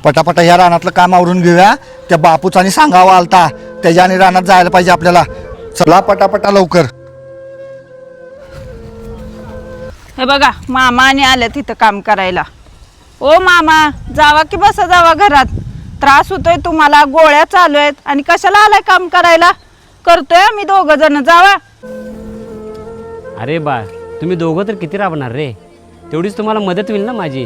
पटापटा ह्या रानातलं काम आवरून घेऊया. त्या बापूचानी सांगावा आलता त्याच्याने रानात जायला पाहिजे आपल्याला. चला पटापटा लवकर. हे बघा मामा आणि आले तिथं काम करायला. ओ मामा जावा की बसा जावा घरात. त्रास होतोय तुम्हाला, गोळ्या चालू आहेत आणि कशाला आलाय काम करायला? करतोय आम्ही दोघं जण, जावा. अरे बाळ, तुम्ही दोघं तर किती राबणार रे? तेवढीच तुम्हाला मदत होईल ना माझी,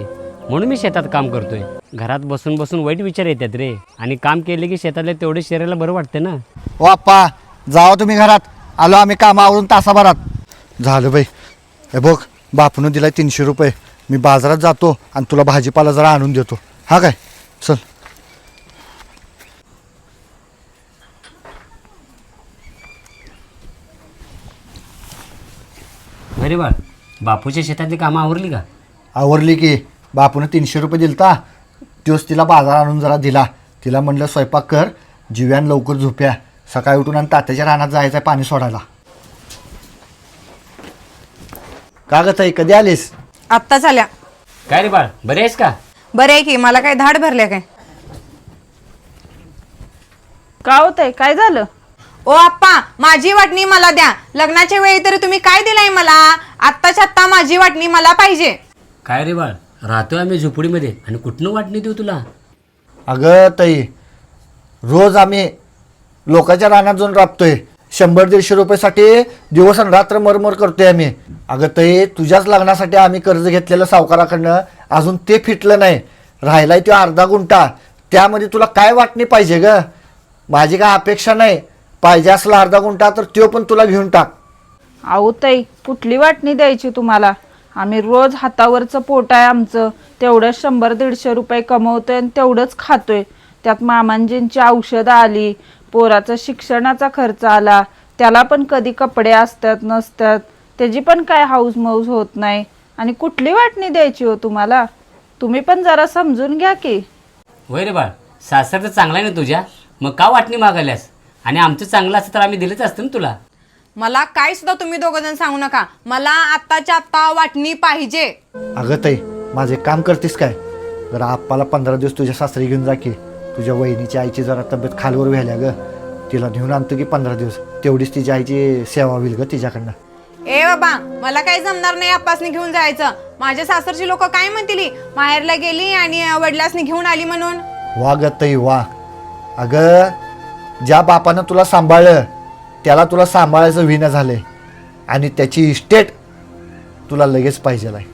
म्हणून मी शेतात काम करतोय. घरात बसून बसून वाईट विचार येतात रे, आणि काम केले की शेतातले तेवढे शरीराला बरं वाटते ना. ओ आप्पा जावा तुम्ही घरात. आलो आम्ही कामावरून तासाभरात. झालं बाई. हे बघ बापून दिलाय 300 रुपये. मी बाजारात जातो आणि तुला भाजीपाला जरा आणून देतो. हा काय? चल. अरे बाळ, बापूच्या शेतातली कामं आवरली का? आवरली की. बापून 300 रुपये दिलता, तोच तिला बाजार आणून जरा दिला. तिला म्हणलं स्वयंपाक कर, जिव्यान लवकर झोप्या. सकाळी उठून आणि तात्याच्या रानात जायचं आहे पाणी सोडायला. का ग ताई, कधी आलीस? आत्ताच आल्या. काय रे बाळ, बरे आहेस का? बरं आहे की. मला काय धाड भरल्या काय? का होतंय, काय झालं? ओ आप्पा, माझी वाटणी मला द्या. लग्नाच्या वेळी तरी तुम्ही काय दिलाय मला? आत्ताच्या आत्ता माझी वाटणी मला पाहिजे. काय रे बाळ, राहतोय आम्ही झोपडीमध्ये आणि कुठनं वाटणी देऊ तुला? अगं ताई, रोज आम्ही लोकांच्या रानात जाऊन राबतोय. 100-150 रुपयासाठी दिवस आणि रात्र मरमर करतोय आम्ही. अगं ताई, तुझ्याच लग्नासाठी आम्ही कर्ज घेतलेलं सावकाराकडनं, अजून ते फिटलं नाही. राहिलाय तो अर्धा गुंठा, त्यामध्ये तुला काय वाटणी पाहिजे ग? माझी काय अपेक्षा नाही. पाहिजे असला अर्धा गुंठा तर तो पण तुला घेऊन टाक. अहो ताई, कुठली वाटणी द्यायची तुम्हाला? आम्ही रोज हातावरचं पोट आहे आमचं. तेवढंच 100-150 रुपये कमवतोय आणि तेवढंच खातोय. त्यात मामांजींची औषधं आली, पोराचा शिक्षणाचा खर्च आला, त्याला पण कधी कपडे असतात नसतात, त्याची पण काय हाऊस मौज होत नाही. आणि कुठली वाटणी द्यायची हो तुम्हाला? तुम्ही पण जरा समजून घ्या की. होय रे बाळ, सासर तर चांगला आहे ना तुझ्या, मग का वाटणी मागायलास? आणि आमचं चांगलं असतं तर आम्ही दिलंच असतं ना तुला. मला काय सुद्धा तुम्ही दोघं जण सांगू नका. मला आत्ताच्या आत्ता वाटणी पाहिजे. अगं ताई, माझे काम करतेस काय? जरा आप्पाला 15 दिवस तुझ्या सासरी घेऊन जा की. तुझ्या वहिनीची आईची जरा तब्येत खालवर व्हायला ग. तिला घेऊन आणतो की 15 दिवस. तेवढीच तिच्या आईची सेवा होईल ग तिच्याकडनं. ए बाबा, मला काही जमणार नाही आप्पासनी घेऊन जायचं. माझ्या सासरची लोक काय म्हणतील, माहेरला गेली आणि वडिलासनी घेऊन आली म्हणून? वा ग ताई वा. अगं, ज्या बापानं तुला सांभाळलं त्याला तुला सांभाळायचं विना झालंय, आणि त्याची इस्टेट तुला लगेच पाहिजे आहे.